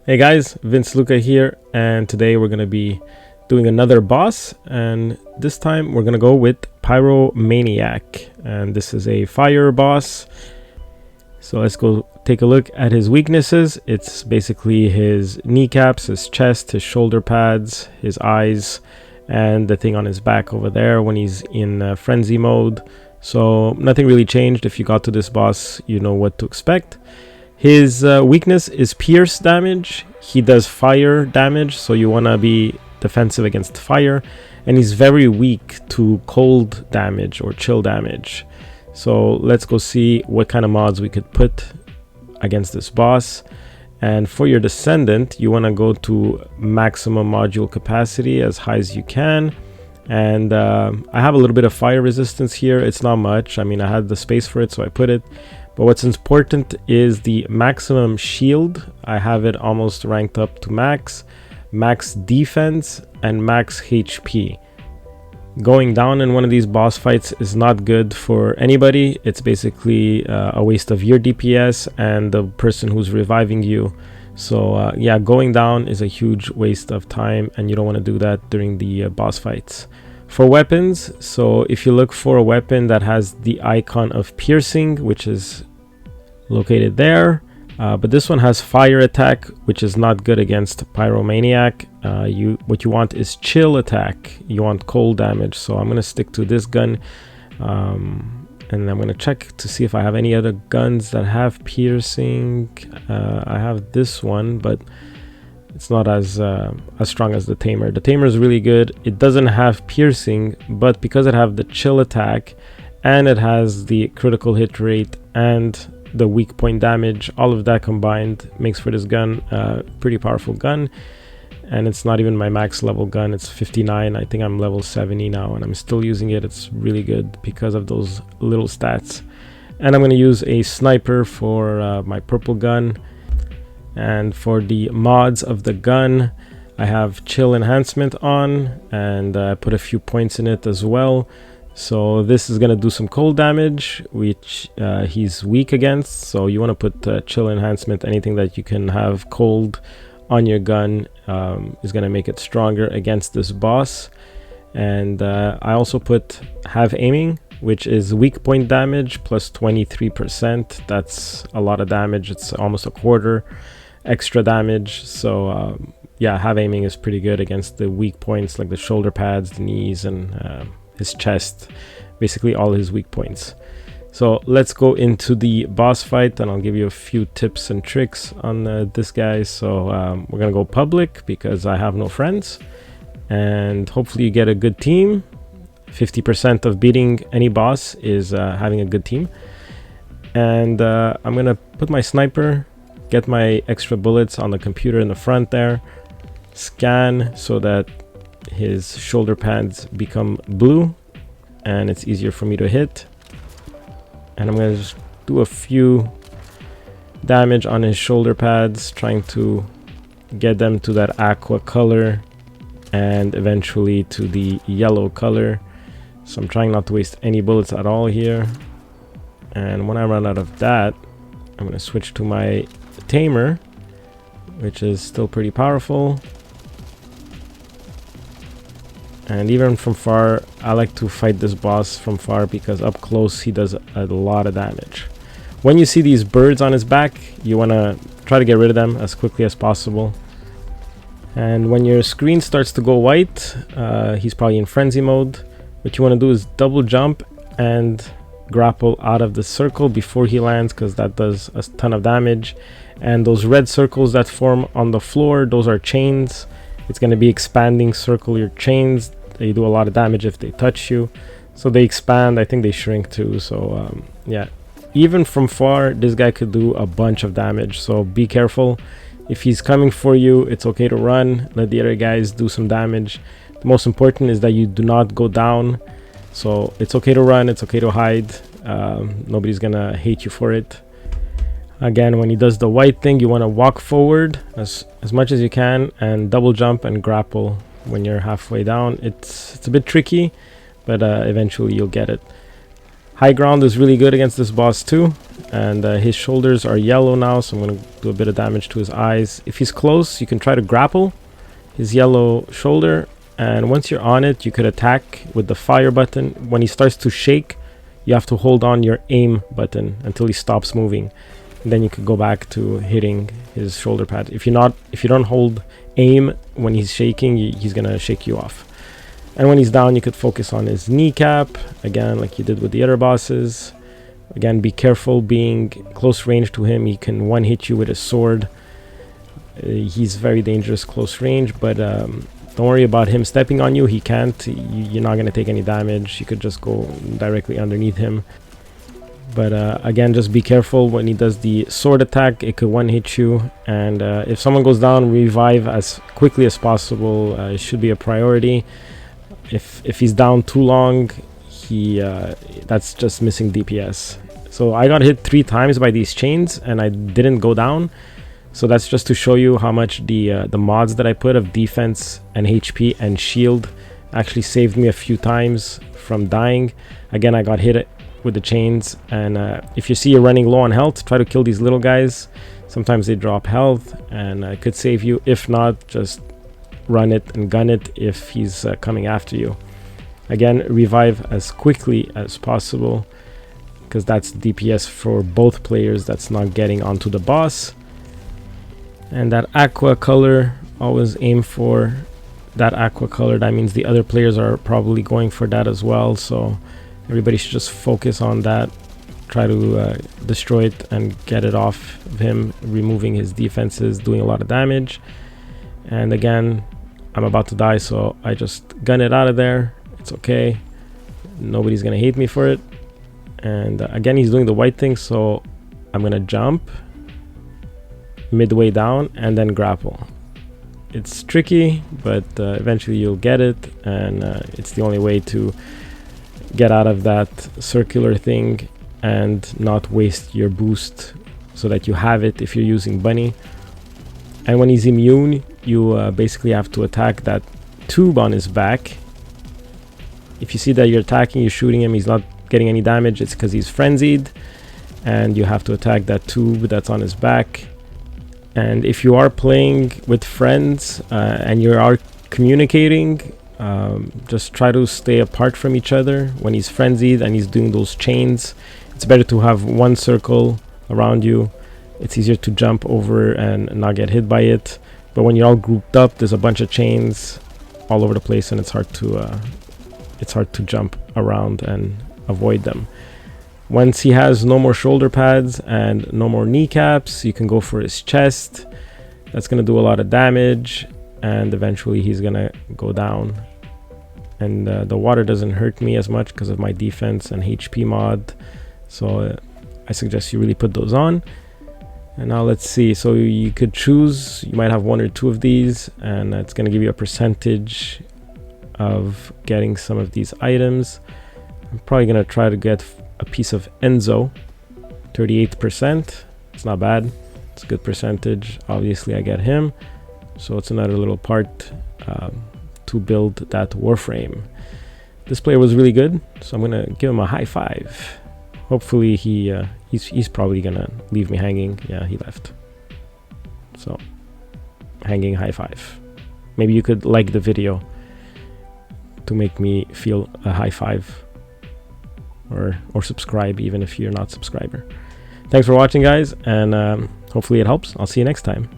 Hey guys, Luca here, and today we're going to be doing another boss, and this time we're going to go with Pyromaniac, and this is a fire boss. So let's go take a look at his weaknesses. It's basically his kneecaps, his chest, his shoulder pads, his eyes, and the thing on his back over there when he's in frenzy mode. So nothing really changed. If you got to this boss, you know what to expect. His weakness is pierce damage. He does fire damage, so you want to be defensive against fire. And he's very weak to cold damage or chill damage. So let's go see what kind of mods we could put against this boss. And for your Descendant, you want to go to maximum module capacity as high as you can. And I have a little bit of fire resistance here. It's not much. I mean, I had the space for it, so I put it. But what's important is the maximum shield. I have it almost ranked up to max defense, and max HP. Going down in one of these boss fights is not good for anybody. It's basically a waste of your DPS and the person who's reviving you. So yeah, going down is a huge waste of time, and you don't want to do that during the boss fights. For weapons, so if you look for a weapon that has the icon of piercing, which is located there, but this one has fire attack, which is not good against Pyromaniac. What you want is chill attack. You want cold damage. So I'm gonna stick to this gun, and I'm gonna check to see if I have any other guns that have piercing. I have this one, but it's not as strong as the Tamer. The Tamer is really good. It doesn't have piercing, but because it have the chill attack and it has the critical hit rate and the weak point damage, all of that combined makes for this gun pretty powerful gun. And it's not even my max level gun. It's 59. I think I'm level 70 now, and I'm still using it. It's really good because of those little stats. And I'm going to use a sniper for my purple gun. And for the mods of the gun, I have chill enhancement on, and I put a few points in it as well. So this is going to do some cold damage, which he's weak against. So you want to put chill enhancement. Anything that you can have cold on your gun is going to make it stronger against this boss. And I also put have aiming, which is weak point damage plus 23%. That's a lot of damage. It's almost a quarter extra damage. So yeah, have aiming is pretty good against the weak points like the shoulder pads, the knees, and his chest, basically all his weak points. So let's go into the boss fight, and I'll give you a few tips and tricks on this guy. So we're gonna go public because I have no friends, and hopefully you get a good team. 50% of beating any boss is having a good team. And I'm gonna put my sniper, get my extra bullets on the computer in the front there, scan so that his shoulder pads become blue and it's easier for me to hit. And I'm gonna just do a few damage on his shoulder pads, trying to get them to that aqua color and eventually to the yellow color. So I'm trying not to waste any bullets at all here. And when I run out of that, I'm gonna switch to my Tamer, which is still pretty powerful. And even from far, I like to fight this boss from far because up close he does a lot of damage. When you see these birds on his back, you want to try to get rid of them as quickly as possible. And when your screen starts to go white, he's probably in frenzy mode. What you want to do is double jump and grapple out of the circle before he lands, because that does a ton of damage. And those red circles that form on the floor, those are chains. It's going to be expanding circle your chains. They do a lot of damage if they touch you. So they expand. I think they shrink too. So yeah, even from far, this guy could do a bunch of damage. So be careful. If he's coming for you, it's okay to run. Let the other guys do some damage. The most important is that you do not go down. So it's okay to run. It's okay to hide. Nobody's going to hate you for it. Again, when he does the white thing, you want to walk forward as much as you can and double jump and grapple when you're halfway down. It's a bit tricky, but eventually you'll get it. High ground is really good against this boss too, and his shoulders are yellow now, so I'm going to do a bit of damage to his eyes. If he's close, you can try to grapple his yellow shoulder, and once you're on it, you could attack with the fire button. When he starts to shake, you have to hold on your aim button until he stops moving, and then you could go back to hitting his shoulder pad. If you don't hold aim when he's shaking, he's gonna shake you off. And when he's down, you could focus on his kneecap again, like you did with the other bosses. Again, be careful being close range to him. He can one hit you with a sword. He's very dangerous close range, but don't worry about him stepping on you. He can't. You're not gonna take any damage. You could just go directly underneath him. But again, just be careful when he does the sword attack. It could one hit you, and if someone goes down, revive as quickly as possible. It should be a priority. If he's down too long, that's just missing DPS. So I got hit 3 times by these chains and I didn't go down. So that's just to show you how much the mods that I put of defense and HP and shield actually saved me a few times from dying. Again, I got hit with the chains, and if you see you're running low on health, try to kill these little guys. Sometimes they drop health and it could save you. If not, just run it and gun it if he's coming after you. Again, revive as quickly as possible, because that's DPS for both players that's not getting onto the boss. And that aqua color, always aim for that aqua color. That means the other players are probably going for that as well, so everybody should just focus on that. Try to destroy it and get it off of him, removing his defenses, doing a lot of damage. And again, I'm about to die, so I just gun it out of there. It's okay, nobody's gonna hate me for it. And again, he's doing the white thing, so I'm gonna jump midway down and then grapple. It's tricky, but eventually you'll get it, and it's the only way to get out of that circular thing and not waste your boost, so that you have it if you're using bunny. And when he's immune, you basically have to attack that tube on his back. If you see that you're attacking, you're shooting him, he's not getting any damage, it's because he's frenzied, and you have to attack that tube that's on his back. And if you are playing with friends and you are communicating, just try to stay apart from each other. When he's frenzied and he's doing those chains, it's better to have one circle around you. It's easier to jump over and not get hit by it. But when you're all grouped up, there's a bunch of chains all over the place, and it's hard to jump around and avoid them. Once he has no more shoulder pads and no more kneecaps, you can go for his chest. That's going to do a lot of damage, and eventually he's going to go down. And the water doesn't hurt me as much because of my defense and HP mod. So I suggest you really put those on. And now let's see. So you could choose, you might have 1 or 2 of these, and it's going to give you a percentage of getting some of these items. I'm probably going to try to get a piece of Enzo, 38%. It's not bad, it's a good percentage. Obviously I get him, so it's another little part to build that warframe. This player was really good, so I'm gonna give him a high 5. Hopefully he's probably gonna leave me hanging. Yeah, he left, so hanging high 5. Maybe you could like the video to make me feel a high 5, or subscribe even if you're not a subscriber. Thanks for watching, guys, and hopefully it helps. I'll see you next time.